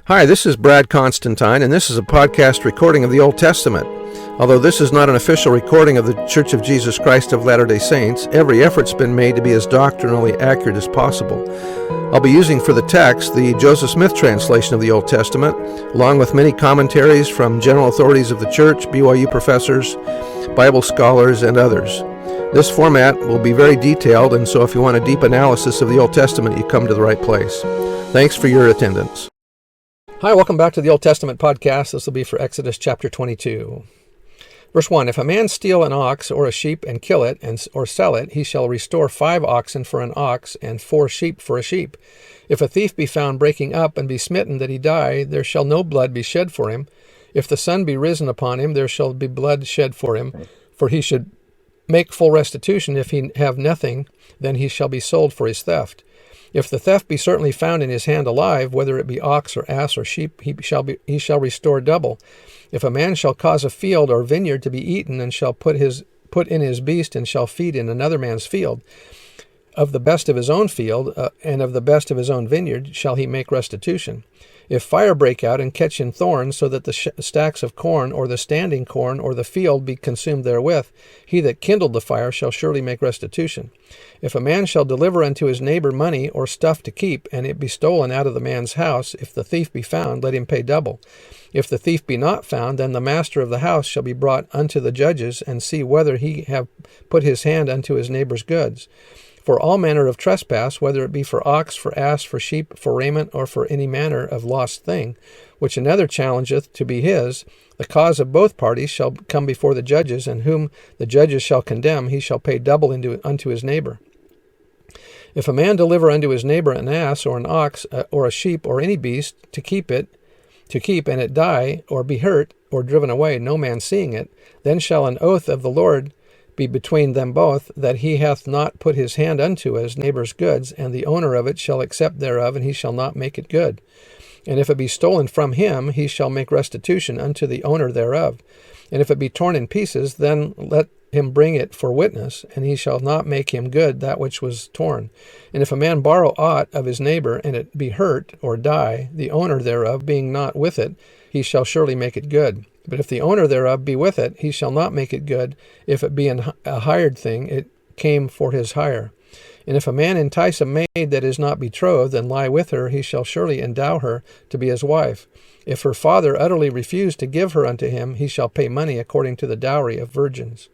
Hi, this is Brad Constantine, and this is a podcast recording of the Old Testament. Although this is not an official recording of the Church of Jesus Christ of Latter-day Saints, every effort's been made to be as doctrinally accurate as possible. I'll be using for the text the Joseph Smith translation of the Old Testament, along with many commentaries from general authorities of the Church, BYU professors, Bible scholars, and others. This format will be very detailed, and so if you want a deep analysis of the Old Testament, you come to the right place. Thanks for your attendance. Hi, welcome back to the Old Testament podcast. This will be for Exodus chapter 22. Verse 1, If a man steal an ox or a sheep and kill it or sell it, he shall restore 5 oxen for an ox and 4 sheep for a sheep. If a thief be found breaking up and be smitten that he die, there shall no blood be shed for him. If the sun be risen upon him, there shall be blood shed for him, for he should make full restitution. If he have nothing, then he shall be sold for his theft. If the theft be certainly found in his hand alive, whether it be ox or ass or sheep, he shall restore double. If a man shall cause a field or vineyard to be eaten, and shall put in his beast, and shall feed in another man's field, of the best of his own field and of the best of his own vineyard shall he make restitution. If fire break out and catch in thorns, so that the stacks of corn or the standing corn or the field be consumed therewith, he that kindled the fire shall surely make restitution. If a man shall deliver unto his neighbor money or stuff to keep, and it be stolen out of the man's house, if the thief be found, let him pay double. If the thief be not found, then the master of the house shall be brought unto the judges, and see whether he have put his hand unto his neighbor's goods. For all manner of trespass, whether it be for ox, for ass, for sheep, for raiment, or for any manner of lost thing, which another challengeth to be his, the cause of both parties shall come before the judges, and whom the judges shall condemn, he shall pay double unto his neighbor. If a man deliver unto his neighbor an ass, or an ox, or a sheep, or any beast, to keep, and it die, or be hurt, or driven away, no man seeing it, then shall an oath of the Lord be between them both, that he hath not put his hand unto his neighbor's goods, and the owner of it shall accept thereof, and he shall not make it good. And if it be stolen from him, he shall make restitution unto the owner thereof. And if it be torn in pieces, then let him bring it for witness, and he shall not make him good that which was torn. And if a man borrow aught of his neighbor, and it be hurt or die, the owner thereof being not with it, he shall surely make it good. But if the owner thereof be with it, he shall not make it good. If it be a hired thing, it came for his hire. And if a man entice a maid that is not betrothed, and lie with her, he shall surely endow her to be his wife. If her father utterly refuse to give her unto him, he shall pay money according to the dowry of virgins.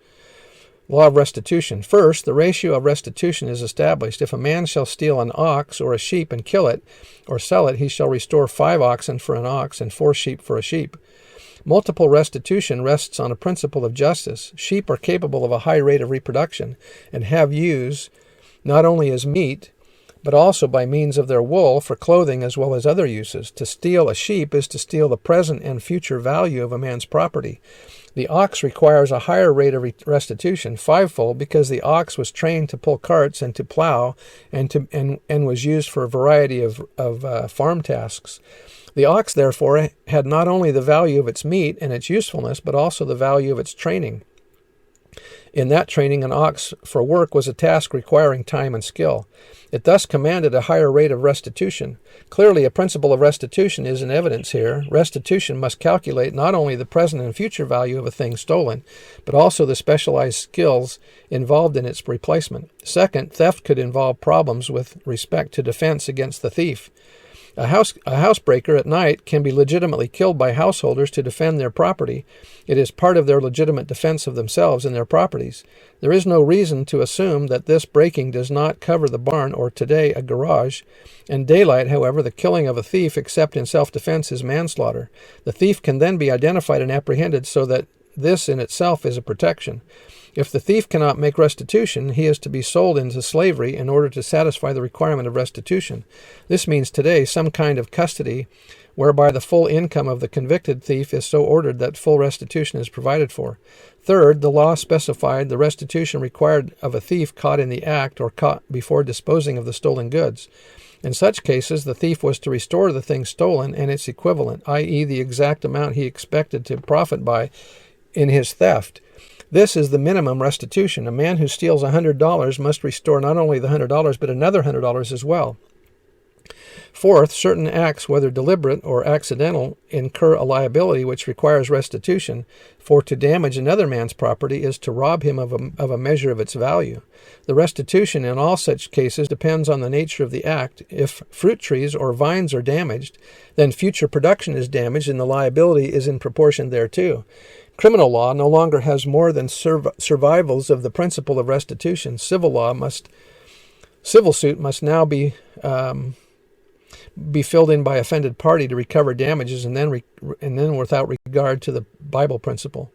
Law of restitution. First, the ratio of restitution is established. If a man shall steal an ox or a sheep and kill it, or sell it, he shall restore 5 oxen for an ox, and 4 sheep for a sheep. Multiple restitution rests on a principle of justice. Sheep are capable of a high rate of reproduction, and have use not only as meat, but also by means of their wool for clothing as well as other uses. To steal a sheep is to steal the present and future value of a man's property. The ox requires a higher rate of restitution, 5-fold, because the ox was trained to pull carts and to plow, and was used for a variety of farm tasks. The ox, therefore, had not only the value of its meat and its usefulness, but also the value of its training. In that training, an ox for work was a task requiring time and skill. It thus commanded a higher rate of restitution. Clearly, a principle of restitution is in evidence here. Restitution must calculate not only the present and future value of a thing stolen, but also the specialized skills involved in its replacement. Second, theft could involve problems with respect to defense against the thief. A housebreaker at night can be legitimately killed by householders to defend their property. It is part of their legitimate defense of themselves and their properties. There is no reason to assume that this breaking does not cover the barn or today a garage. In daylight, however, the killing of a thief except in self-defense is manslaughter. The thief can then be identified and apprehended, so that this in itself is a protection. If the thief cannot make restitution, he is to be sold into slavery in order to satisfy the requirement of restitution. This means today some kind of custody whereby the full income of the convicted thief is so ordered that full restitution is provided for. Third, the law specified the restitution required of a thief caught in the act or caught before disposing of the stolen goods. In such cases, the thief was to restore the thing stolen and its equivalent, i.e. the exact amount he expected to profit by in his theft. This is the minimum restitution. A man who steals $100 must restore not only the $100, but another $100 as well. Fourth, certain acts, whether deliberate or accidental, incur a liability which requires restitution, for to damage another man's property is to rob him of a measure of its value. The restitution in all such cases depends on the nature of the act. If fruit trees or vines are damaged, then future production is damaged, and the liability is in proportion thereto. Criminal law no longer has more than survivals of the principle of restitution. Civil suit must now be filled in by offended party to recover damages, and then without regard to the Bible principle.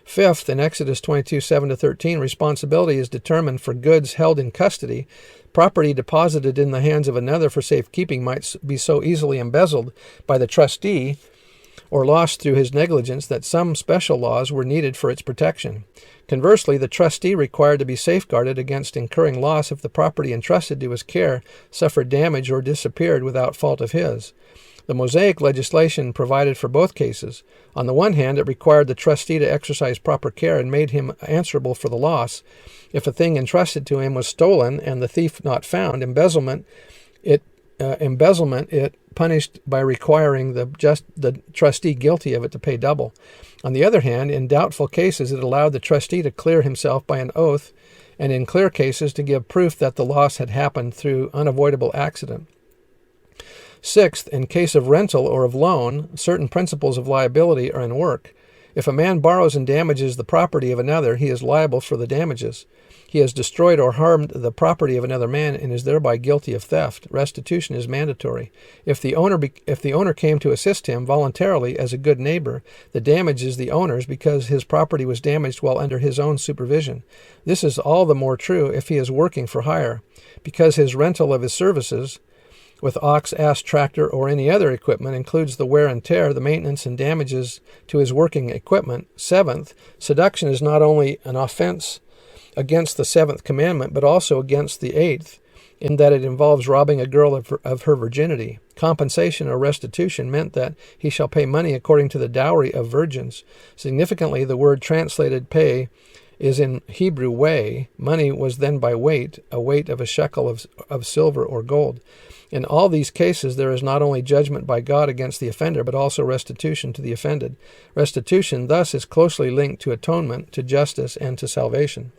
Fifth, in Exodus 22:7-13, responsibility is determined for goods held in custody. Property deposited in the hands of another for safekeeping might be so easily embezzled by the trustee or lost through his negligence that some special laws were needed for its protection. Conversely, the trustee required to be safeguarded against incurring loss if the property entrusted to his care suffered damage or disappeared without fault of his. The Mosaic legislation provided for both cases. On the one hand, it required the trustee to exercise proper care and made him answerable for the loss. If a thing entrusted to him was stolen and the thief not found, embezzlement it punished by requiring the trustee guilty of it to pay double. On the other hand, in doubtful cases, it allowed the trustee to clear himself by an oath, and in clear cases to give proof that the loss had happened through unavoidable accident. Sixth, in case of rental or of loan, certain principles of liability are in work. If a man borrows and damages the property of another, he is liable for the damages. He has destroyed or harmed the property of another man and is thereby guilty of theft. Restitution is mandatory. If the owner came to assist him voluntarily as a good neighbor, the damage is the owner's because his property was damaged while under his own supervision. This is all the more true if he is working for hire, because his rental of his services with ox, ass, tractor, or any other equipment includes the wear and tear, the maintenance, and damages to his working equipment. Seventh, seduction is not only an offense against the seventh commandment, but also against the eighth, in that it involves robbing a girl of her virginity. Compensation or restitution meant that he shall pay money according to the dowry of virgins. Significantly, the word translated pay is in Hebrew weigh. Money was then by weight, a weight of a shekel of silver or gold. In all these cases, there is not only judgment by God against the offender, but also restitution to the offended. Restitution, thus, is closely linked to atonement, to justice, and to salvation.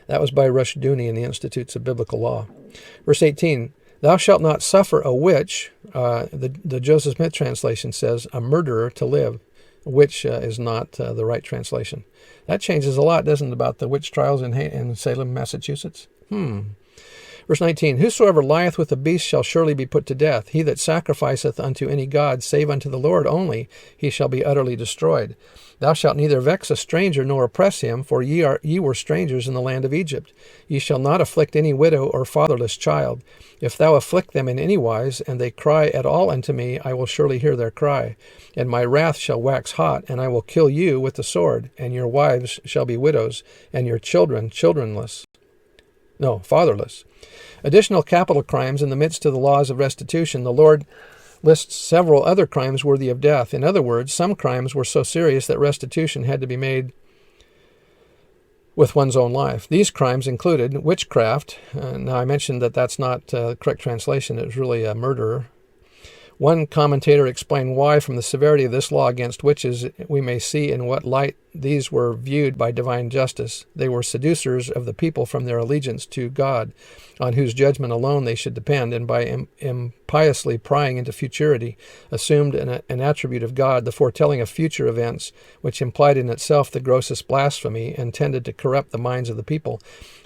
That was by Rushduni in the Institutes of Biblical Law. Verse 18, thou shalt not suffer a witch, the Joseph Smith translation says, a murderer to live, which is not the right translation. That changes a lot, doesn't it, about the witch trials in Salem, Massachusetts? Verse 19, whosoever lieth with a beast shall surely be put to death. He that sacrificeth unto any god, save unto the Lord only, he shall be utterly destroyed. Thou shalt neither vex a stranger nor oppress him, for ye were strangers in the land of Egypt. Ye shall not afflict any widow or fatherless child. If thou afflict them in any wise, and they cry at all unto me, I will surely hear their cry. And my wrath shall wax hot, and I will kill you with the sword, and your wives shall be widows, and your children fatherless. Additional capital crimes in the midst of the laws of restitution, the Lord lists several other crimes worthy of death. In other words, some crimes were so serious that restitution had to be made with one's own life. These crimes included witchcraft. Now, I mentioned that that's not the correct translation. It was really a murderer. One commentator explained why, from the severity of this law against witches, we may see in what light these were viewed by divine justice. They were seducers of the people from their allegiance to God, on whose judgment alone they should depend, and by impiously prying into futurity, assumed an attribute of God, the foretelling of future events, which implied in itself the grossest blasphemy, and tended to corrupt the minds of the people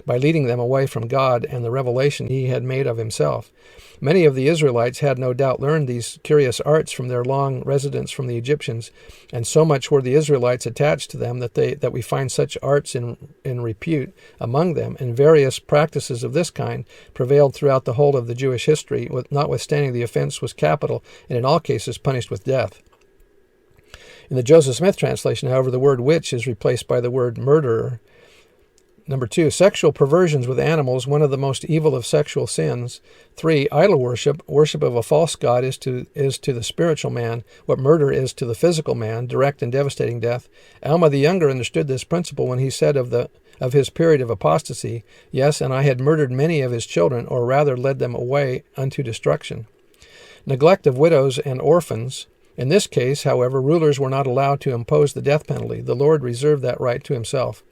by leading them away from God and the revelation he had made of himself. Many of the Israelites had no doubt learned these curious arts from their long residence from the Egyptians, and so much were the Israelites attached to them that we find such arts in repute among them, and various practices of this kind prevailed throughout the whole of the Jewish history, notwithstanding the offense was capital, and in all cases punished with death. In the Joseph Smith translation, however, the word witch is replaced by the word murderer. Number 2, sexual perversions with animals, one of the most evil of sexual sins. 3, idol worship. Worship of a false god is to the spiritual man what murder is to the physical man, direct and devastating death. Alma the Younger understood this principle when he said of his period of apostasy, "Yes, and I had murdered many of his children, or rather led them away unto destruction." Neglect of widows and orphans. In this case, however, rulers were not allowed to impose the death penalty. The Lord reserved that right to himself.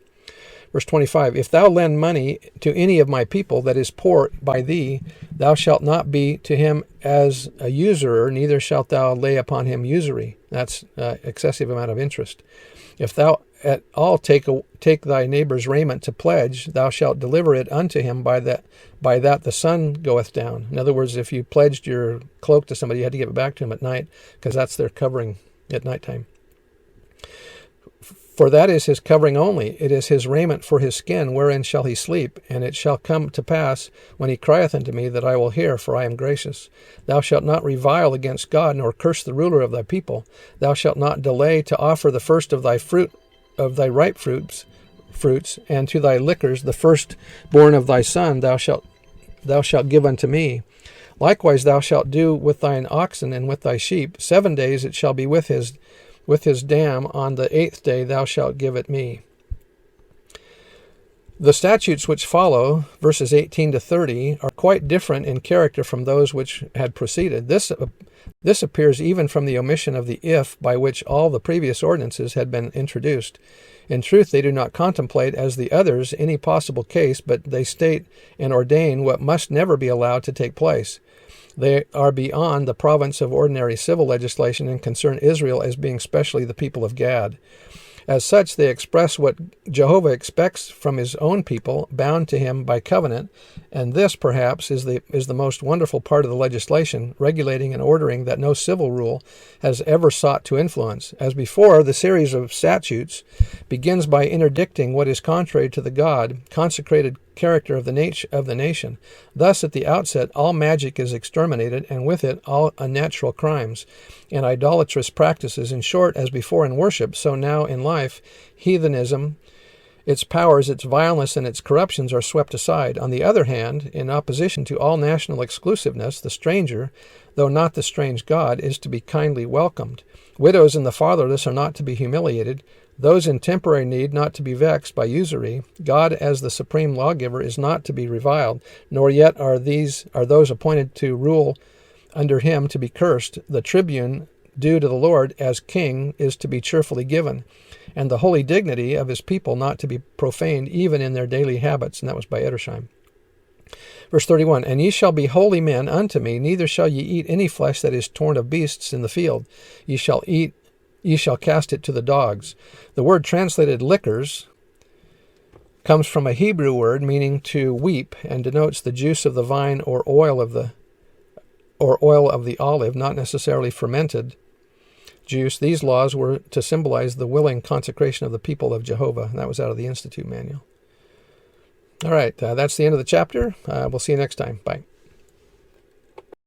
Verse 25, "If thou lend money to any of my people that is poor by thee, thou shalt not be to him as a usurer, neither shalt thou lay upon him usury." That's excessive amount of interest. "If thou at all take thy neighbor's raiment to pledge, thou shalt deliver it unto him by that the sun goeth down." In other words, if you pledged your cloak to somebody, you had to give it back to him at night, because that's their covering at nighttime. "For that is his covering only, it is his raiment for his skin, wherein shall he sleep? And it shall come to pass, when he crieth unto me, that I will hear, for I am gracious. Thou shalt not revile against God, nor curse the ruler of thy people. Thou shalt not delay to offer the first of thy fruit, of thy ripe fruits, and to thy liquors the firstborn of thy son thou shalt give unto me. Likewise thou shalt do with thine oxen and with thy sheep. 7 days it shall be with his dam. On the 8th day thou shalt give it me." The statutes which follow, verses 18 to 30, are quite different in character from those which had preceded. This appears even from the omission of the "if" by which all the previous ordinances had been introduced. In truth, they do not contemplate, as the others, any possible case, but they state and ordain what must never be allowed to take place. They are beyond the province of ordinary civil legislation and concern Israel as being specially the people of Gad. As such, they express what Jehovah expects from his own people, bound to him by covenant, and this, perhaps, is the most wonderful part of the legislation, regulating and ordering that no civil rule has ever sought to influence. As before, the series of statutes begins by interdicting what is contrary to the God, consecrated character of the nation. Thus, at the outset, all magic is exterminated, and with it all unnatural crimes and idolatrous practices. In short, as before in worship, so now in life, heathenism, its powers, its vileness, and its corruptions are swept aside. On the other hand, in opposition to all national exclusiveness, the stranger, though not the strange God, is to be kindly welcomed. Widows and the fatherless are not to be humiliated. Those in temporary need not to be vexed by usury. God, as the supreme lawgiver, is not to be reviled, nor yet are those appointed to rule under him to be cursed. The tribune due to the Lord as king is to be cheerfully given, and the holy dignity of his people not to be profaned even in their daily habits. And that was by Edersheim. Verse 31, "And ye shall be holy men unto me, neither shall ye eat any flesh that is torn of beasts in the field. Ye shall cast it to the dogs." The word translated liquors comes from a Hebrew word meaning to weep and denotes the juice of the vine or oil of the olive, not necessarily fermented juice. These laws were to symbolize the willing consecration of the people of Jehovah. And that was out of the Institute Manual. All right, that's the end of the chapter. We'll see you next time. Bye.